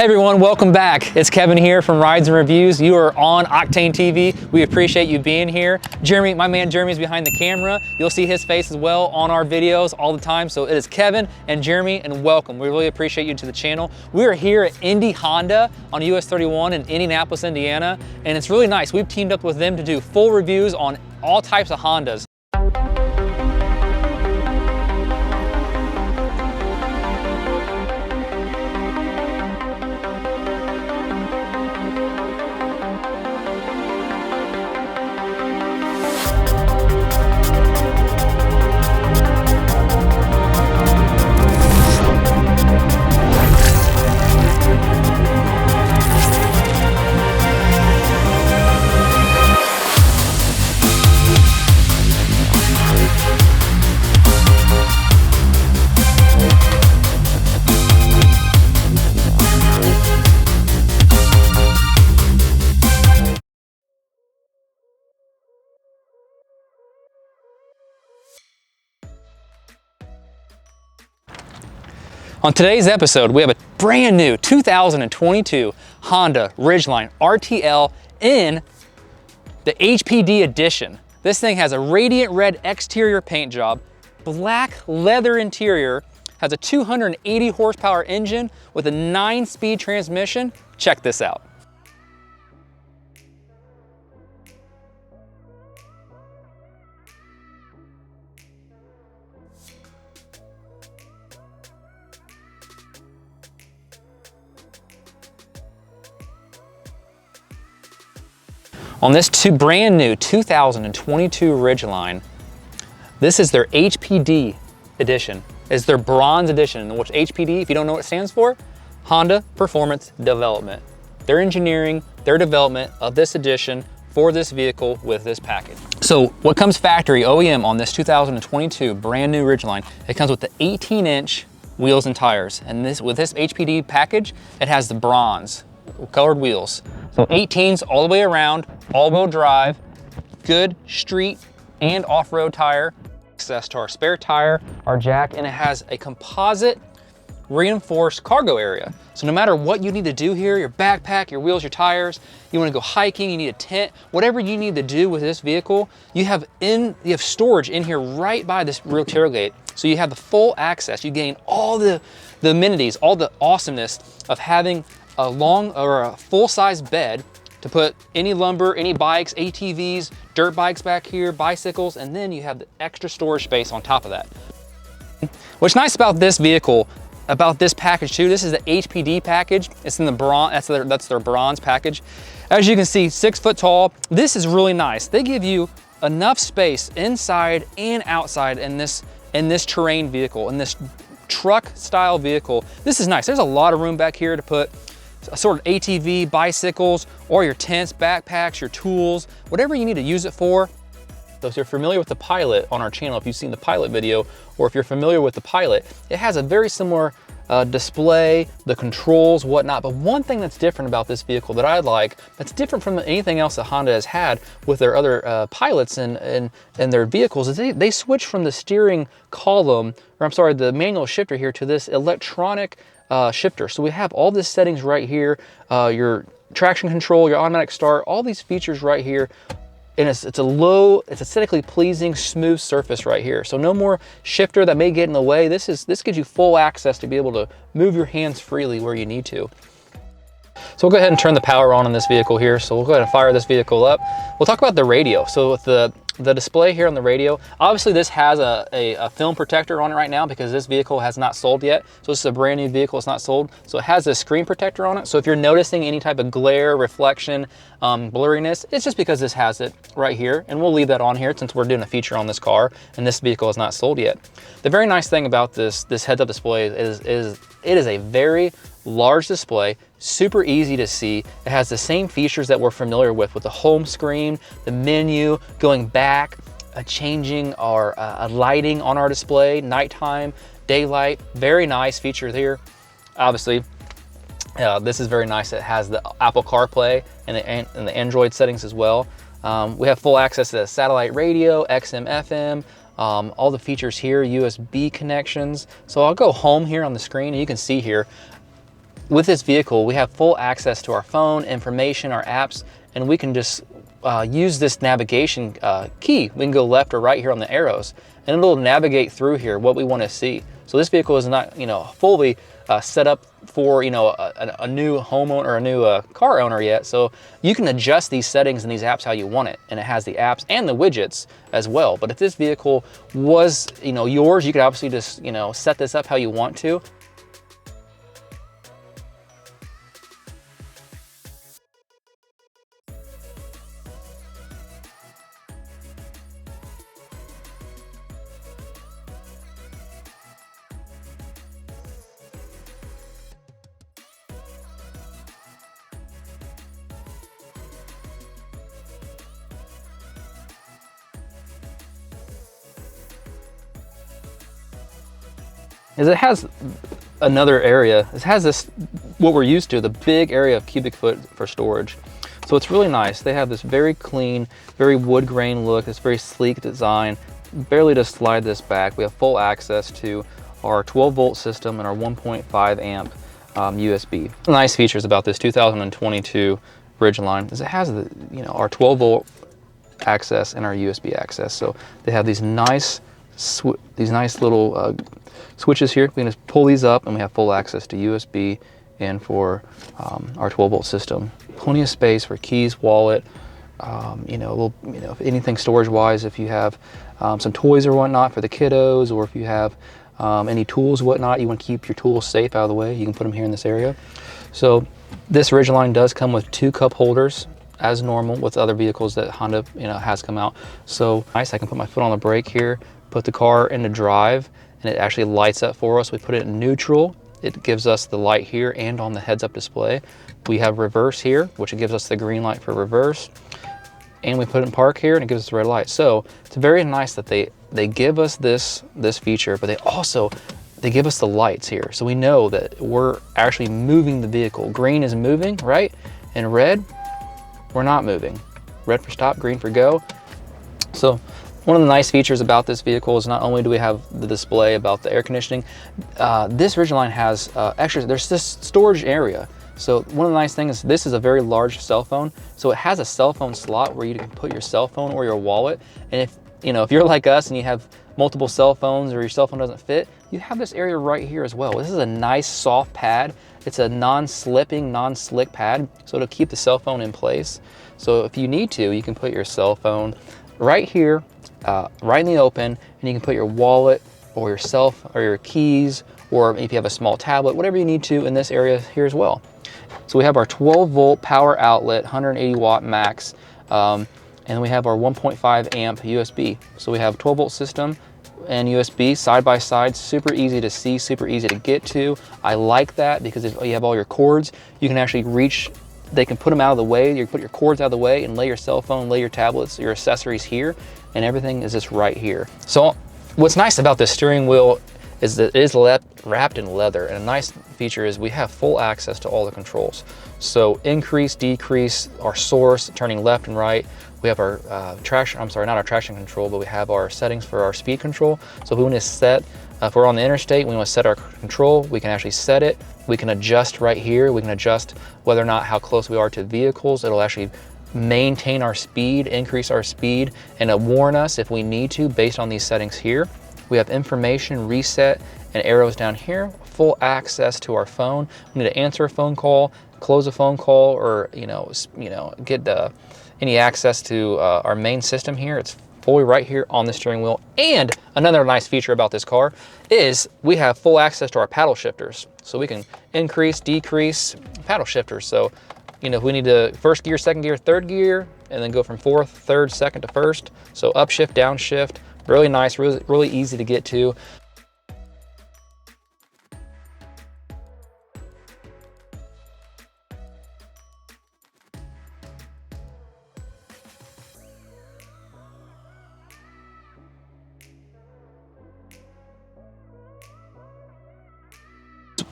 Hey everyone, welcome back. It's Kevin here from Rides and Reviews. You are on Octane TV. We appreciate you being here. Jeremy, my man Jeremy's behind the camera. You'll see his face as well on our videos all the time. So it is Kevin and Jeremy, and welcome. We really appreciate you to the channel. We are here at Indy Honda on US 31 in Indianapolis, Indiana, and it's really nice. We've teamed up with them to do full reviews on all types of Hondas. On today's episode, we have a brand new 2022 Honda Ridgeline Rtl in the HPD edition. This thing has a radiant red exterior paint job, black leather interior, has a 280 horsepower engine with a 9-speed transmission. Check this out. On this brand new 2022 Ridgeline, this is their HPD edition. It's their bronze edition, which HPD, if you don't know what it stands for, Honda Performance Development. Their engineering, their development of this edition for this vehicle with this package. So what comes factory OEM on this 2022 brand new Ridgeline, it comes with the 18-inch wheels and tires. And with this HPD package, it has the bronze colored wheels. So 18s all the way around, all-wheel drive, good street and off-road tire, access to our spare tire, our jack, and it has a composite reinforced cargo area. So no matter what you need to do here, your backpack, your wheels, your tires, you want to go hiking, you need a tent, whatever you need to do with this vehicle, you have storage in here right by this rear tailgate. So you have the full access. You gain all the amenities, all the awesomeness of having a long or a full-size bed to put any lumber, any bikes, ATVs, dirt bikes back here, bicycles, and then you have the extra storage space on top of that. What's nice about this vehicle, about this package too, this is the HPD package. It's in the bronze, that's their bronze package. As you can see, 6 foot tall. This is really nice. They give you enough space inside and outside in this terrain vehicle, in this truck style vehicle. This is nice. There's a lot of room back here to put a sort of ATV, bicycles, or your tents, backpacks, your tools, whatever you need to use it for. So if you're familiar with the Pilot on our channel, if you've seen the Pilot video, or if you're familiar with the Pilot, it has a very similar display, the controls, whatnot. But one thing that's different about this vehicle that I like, that's different from anything else that Honda has had with their other Pilots and their vehicles, is they switch from the steering column, or I'm sorry, the manual shifter here, to this electronic shifter. So we have all these settings right here, your traction control, your automatic start, all these features right here. And it's aesthetically pleasing, smooth surface right here. So no more shifter that may get in the way. This gives you full access to be able to move your hands freely where you need to. So we'll go ahead and turn the power on this vehicle here. So we'll go ahead and fire this vehicle up. We'll talk about the radio. So with the display here on the radio, obviously this has a film protector on it right now because this vehicle has not sold yet. So this is a brand new vehicle, it's not sold. So it has a screen protector on it. So if you're noticing any type of glare, reflection, blurriness, it's just because this has it right here. And we'll leave that on here since we're doing a feature on this car and this vehicle is not sold yet. The very nice thing about this heads-up display is it is a very large display, super easy to see. It has the same features that we're familiar with the home screen, the menu, going back, changing our lighting on our display, nighttime, daylight, very nice feature here. Obviously, this is very nice. It has the Apple CarPlay and the Android settings as well. We have full access to the satellite radio, XM, FM, all the features here, USB connections. So I'll go home here on the screen and you can see here, with this vehicle, we have full access to our phone, information, our apps, and we can just use this navigation key. We can go left or right here on the arrows, and it'll navigate through here what we want to see. So this vehicle is not, fully set up for, a new homeowner or a new car owner yet. So you can adjust these settings and these apps how you want it, and it has the apps and the widgets as well. But if this vehicle was, yours, you could obviously just, set this up how you want to. Is it has another area. It has this, what we're used to, the big area of cubic foot for storage. So it's really nice. They have this very clean, very wood grain look, this very sleek design. Barely just slide this back. We have full access to our 12-volt system and our 1.5 amp USB. The nice features about this 2022 Ridgeline is it has the, our 12-volt access and our USB access. So they have these nice little switches here. We can just pull these up and we have full access to USB and for our 12-volt system. Plenty of space for keys, wallet, anything storage-wise. If you have some toys or whatnot for the kiddos, or if you have any tools, whatnot, you want to keep your tools safe out of the way, you can put them here in this area. So this Ridgeline does come with 2 cup holders, as normal with other vehicles that Honda has come out. So nice, I can put my foot on the brake here, put the car into drive, and it actually lights up for us. We put it in neutral. It gives us the light here and on the heads-up display. We have reverse here, which gives us the green light for reverse. And we put it in park here and it gives us the red light. So it's very nice that they give us this feature, but they give us the lights here. So we know that we're actually moving the vehicle. Green is moving, right? And red, we're not moving. Red for stop, green for go. So one of the nice features about this vehicle is not only do we have the display about the air conditioning, this Ridgeline has, actually there's this storage area. So one of the nice things is this is a very large cell phone. So it has a cell phone slot where you can put your cell phone or your wallet. And if you're like us and you have multiple cell phones or your cell phone doesn't fit, you have this area right here as well. This is a nice soft pad. It's a non-slipping, non-slick pad. So it'll keep the cell phone in place. So if you need to, you can put your cell phone right here, right in the open, and you can put your wallet or your keys, or if you have a small tablet, whatever you need to in this area here as well. So we have our 12-volt power outlet, 180 watt max, and we have our 1.5 amp USB. So we have 12-volt system and USB side by side, super easy to see, super easy to get to. I like that because if you have all your cords, you can actually reach, they can put them out of the way. You can put your cords out of the way and lay your cell phone, lay your tablets, your accessories here, and everything is just right here. So what's nice about this steering wheel is that it is wrapped in leather, and a nice feature is we have full access to all the controls. So increase, decrease, our source, turning left and right. We have our not our traction control, but we have our settings for our speed control. So if we want to set, if we're on the interstate, we want to set our control, we can actually set it. We can adjust right here. We can adjust whether or not how close we are to vehicles. It'll actually maintain our speed, increase our speed, and warn us if we need to based on these settings here. We have information, reset, and arrows down here. Full access to our phone. We need to answer a phone call, close a phone call, or get any access to our main system here. It's fully right here on the steering wheel. And another nice feature about this car is we have full access to our paddle shifters. So we can increase, decrease paddle shifters. So if we need to first gear, second gear, third gear, and then go from fourth, third, second to first. So upshift, downshift. Really nice, really easy to get to.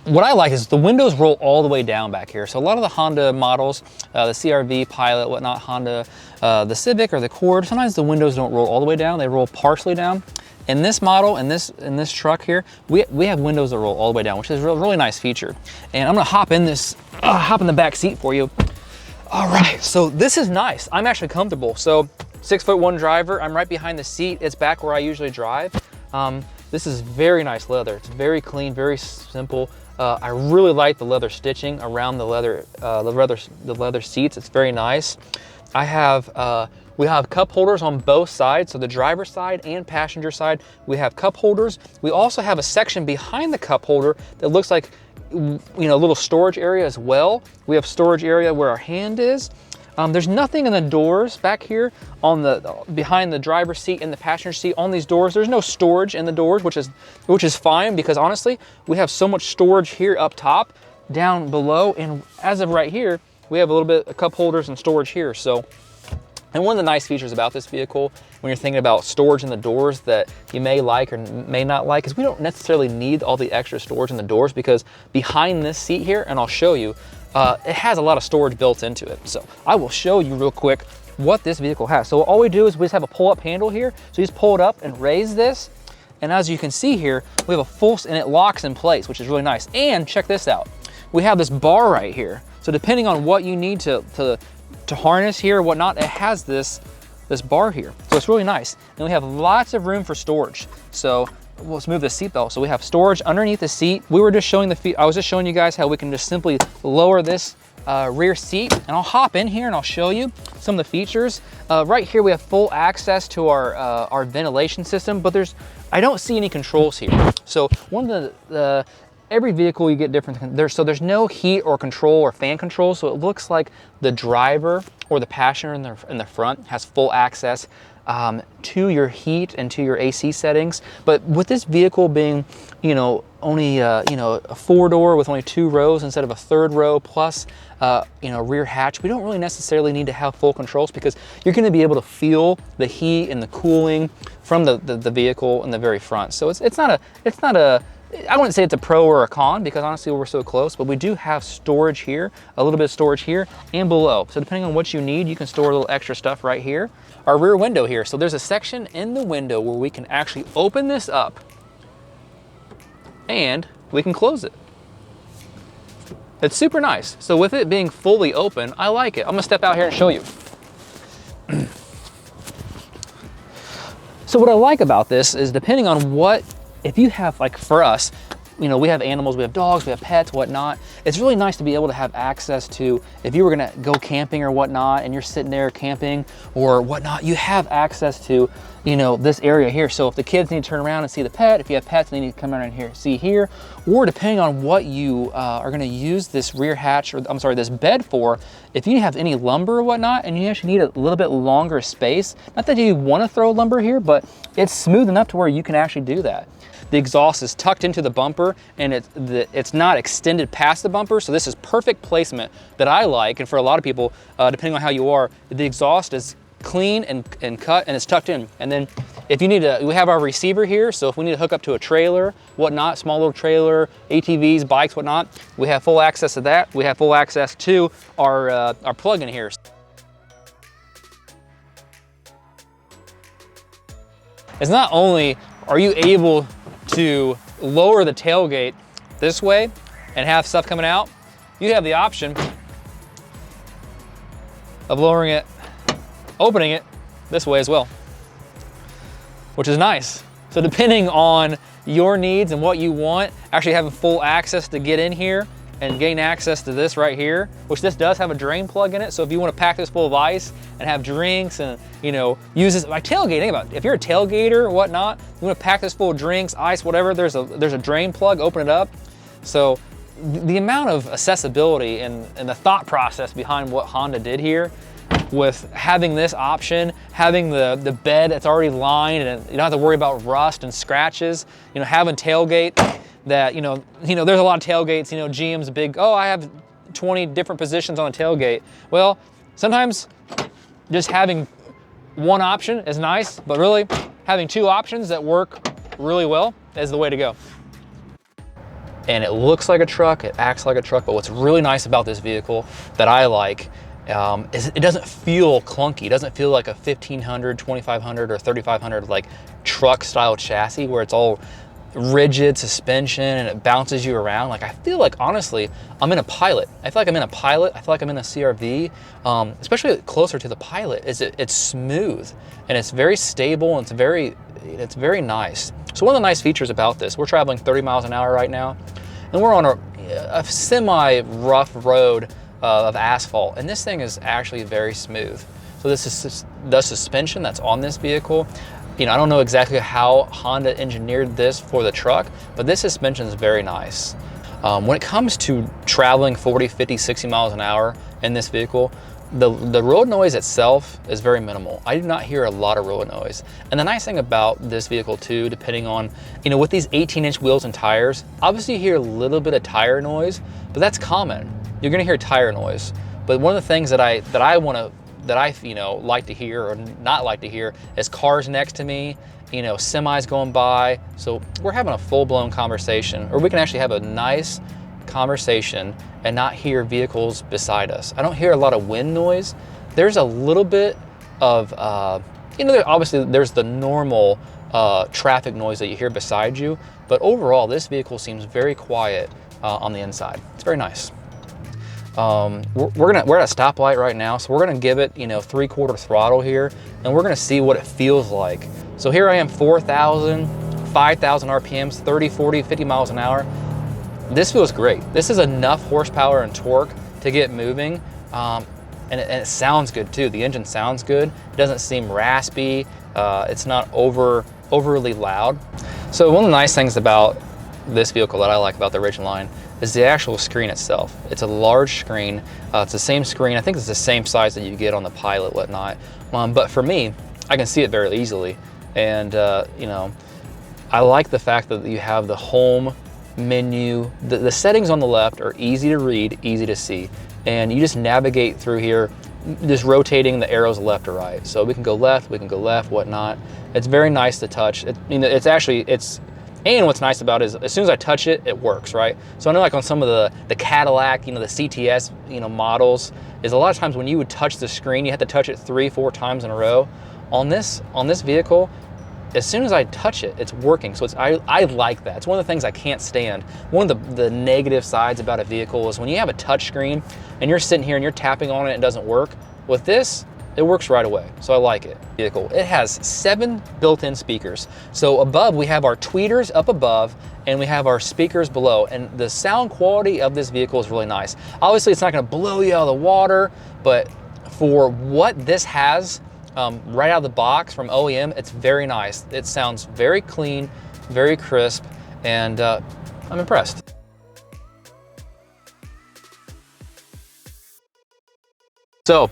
What I like is the windows roll all the way down back here. So a lot of the Honda models, the CR-V, Pilot, whatnot, Honda, the Civic or the Accord, sometimes the windows don't roll all the way down, they roll partially down. In this model, in this truck here, we have windows that roll all the way down, which is a really nice feature. And I'm gonna hop in the back seat for you. All right, so this is nice. I'm actually comfortable. So 6'1" driver, I'm right behind the seat. It's back where I usually drive. This is very nice leather. It's very clean, very simple. I really like the leather stitching around the leather seats. It's very nice. We have cup holders on both sides, so the driver's side and passenger side, we have cup holders. We also have a section behind the cup holder that looks like, you know, a little storage area as well. We have storage area where our hand is. There's nothing in the doors back here on behind the driver's seat and the passenger seat on these doors. There's no storage in the doors, which is fine, because honestly, we have so much storage here up top, down below, and as of right here, we have a little bit of cup holders and storage here. So, and one of the nice features about this vehicle, when you're thinking about storage in the doors that you may like or may not like, is we don't necessarily need all the extra storage in the doors, because behind this seat here, and I'll show you, it has a lot of storage built into it. So I will show you real quick what this vehicle has. So all we do is we just have a pull-up handle here. So you just pull it up and raise this. And as you can see here, we have a full, and it locks in place, which is really nice. And check this out. We have this bar right here. So depending on what you need to harness here or whatnot, it has this bar here. So it's really nice. And we have lots of room for storage. So let's move the seat belt. So we have storage underneath the seat. I was just showing you guys how we can just simply lower this rear seat, and I'll hop in here and I'll show you some of the features. Right here we have full access to our ventilation system, but I don't see any controls here. So one of every vehicle you get different, there's no heat or control or fan control, so it looks like the driver or the passenger in the front has full access to your heat and to your AC settings. But with this vehicle being, you know, only a 4-door with only 2 rows instead of a 3rd row plus rear hatch, we don't really necessarily need to have full controls, because you're going to be able to feel the heat and the cooling from the vehicle in the very front. So it's not a I wouldn't say it's a pro or a con, because honestly we're so close, but we do have storage here, a little bit of storage here and below. So depending on what you need, you can store a little extra stuff right here. Our rear window here. So there's a section in the window where we can actually open this up and we can close it. It's super nice. So with it being fully open, I like it. I'm gonna step out here and show you. So what I like about this is, depending on if you have, like for us, you know, we have animals, we have dogs, we have pets, whatnot. It's really nice to be able to have access to, if you were gonna go camping or whatnot, and you're sitting there camping or whatnot, you have access to, you know, this area here. So if the kids need to turn around and see the pet, if you have pets, they need to come around here, see here, or depending on what you are gonna use this rear hatch, or I'm sorry, this bed for, if you have any lumber or whatnot, and you actually need a little bit longer space, not that you wanna throw lumber here, but it's smooth enough to where you can actually do that. The exhaust is tucked into the bumper, and it's not extended past the bumper, so this is perfect placement that I like. And for a lot of people, depending on how you are, the exhaust is clean and cut, and it's tucked in. And then if you need we have our receiver here, so if we need to hook up to a trailer, whatnot, small little trailer, ATVs, bikes, whatnot, we have full access to that. We have full access to our plug-in here. It's not only are you able to lower the tailgate this way and have stuff coming out, you have the option of lowering it, opening it this way as well, which is nice. So depending on your needs and what you want, actually having full access to get in here and gain access to this right here, which this does have a drain plug in it. So if you want to pack this full of ice and have drinks and, you know, use this like tailgate, think about it. If you're a tailgater or whatnot, you want to pack this full of drinks, ice, whatever, there's a drain plug, open it up. So the amount of accessibility and the thought process behind what Honda did here with having this option, having the bed that's already lined and you don't have to worry about rust and scratches, you know, having tailgate that, you know, there's a lot of tailgates, you know, GM's big, oh, I have 20 different positions on a tailgate. Well, sometimes just having one option is nice, but really having 2 options that work really well is the way to go. And it looks like a truck, it acts like a truck, but what's really nice about this vehicle that I like, it doesn't feel clunky. It doesn't feel like a 1500, 2500, or 3500 like truck style chassis where it's all rigid suspension and it bounces you around. Like, I feel like, honestly, I'm in a Pilot. I feel like I'm in a Pilot. I feel like I'm in a CRV, especially closer to the Pilot. It's smooth and it's very stable and it's very nice. So one of the nice features about this, we're traveling 30 miles an hour right now, and we're on a semi rough road of asphalt, and this thing is actually very smooth. So this is the suspension that's on this vehicle. You know, I don't know exactly how Honda engineered this for the truck, but this suspension is very nice. When it comes to traveling 40, 50, 60 miles an hour in this vehicle, the road noise itself is very minimal. I do not hear a lot of road noise. And the nice thing about this vehicle too, depending on, you know, with these 18-inch wheels and tires, obviously you hear a little bit of tire noise, but that's common. You're gonna hear tire noise. But one of the things that I you know, like to hear or not like to hear is cars next to me, you know, semis going by. So we're having a full-blown conversation, or we can actually have a nice conversation and not hear vehicles beside us. I don't hear a lot of wind noise. There's a little bit of, you know, obviously there's the normal traffic noise that you hear beside you, but overall this vehicle seems very quiet on the inside. It's very nice. We're at a stoplight right now, so we're gonna give it, you know, 3/4 throttle here, and we're gonna see what it feels like. So here I am, 4,000, 5,000 RPMs, 30, 40, 50 miles an hour. This feels great. This is enough horsepower and torque to get moving, and it sounds good too. The engine sounds good. It doesn't seem raspy. It's not overly loud. So one of the nice things about this vehicle that I like about the Ridgeline is the actual screen itself. It's a large screen. It's the same screen. I think it's the same size that you get on the Pilot, whatnot. But for me, I can see it very easily. And you know, I like the fact that you have the home menu. The settings on the left are easy to read, easy to see. And you just navigate through here, just rotating the arrows left or right. So we can go left, whatnot. It's very nice to touch. You know, and what's nice about it is as soon as I touch it, it works, right? So I know, like on some of the Cadillac, you know, the CTS, you know, models, is a lot of times when you would touch the screen, you have to touch it 3-4 times in a row. On this vehicle, as soon as I touch it, it's working. So I like that. It's one of the things I can't stand. One of the negative sides about a vehicle is when you have a touch screen and you're sitting here and you're tapping on it and it doesn't work. With this, it works right away, so I like it. It has 7 built-in speakers. So above, we have our tweeters up above, and we have our speakers below, and the sound quality of this vehicle is really nice. Obviously, it's not gonna blow you out of the water, but for what this has right out of the box from OEM, it's very nice. It sounds very clean, very crisp, and I'm impressed. So,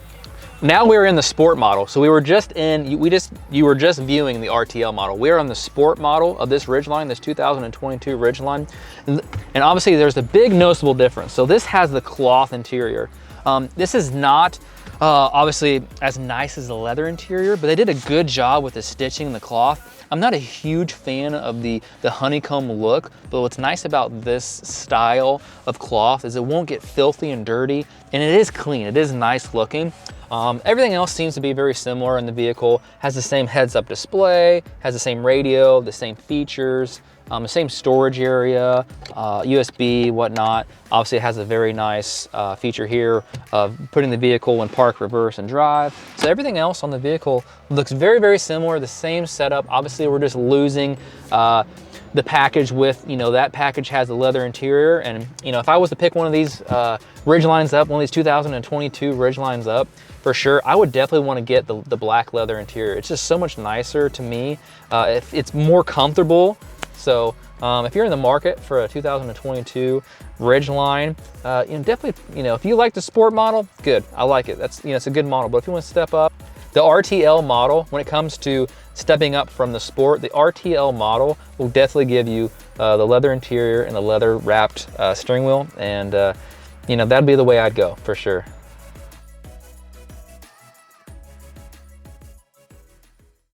now we're in the sport model. So you were just viewing the RTL model. We're on the sport model of this Ridgeline, this 2022 Ridgeline. And obviously there's a big noticeable difference. So this has the cloth interior. This is not obviously as nice as the leather interior, but they did a good job with the stitching and the cloth. I'm not a huge fan of the honeycomb look, but what's nice about this style of cloth is it won't get filthy and dirty, and it is clean, it is nice looking. Everything else seems to be very similar in the vehicle. Has the same heads-up display, has the same radio, the same features, the same storage area, USB, whatnot. Obviously it has a very nice feature here of putting the vehicle in park, reverse, and drive. So everything else on the vehicle looks very, very similar, the same setup. Obviously we're just losing the package with, you know, that package has the leather interior. And, you know, if I was to pick one of these Ridgelines up, one of these 2022 Ridgelines up, for sure, I would definitely want to get the black leather interior. It's just so much nicer to me. It's more comfortable. So if you're in the market for a 2022 Ridgeline, you know, definitely, you know, if you like the sport model, good. I like it. That's, you know, it's a good model. But if you want to step up, the RTL model, when it comes to stepping up from the sport, the RTL model will definitely give you the leather interior and the leather wrapped steering wheel. And, you know, that'd be the way I'd go for sure.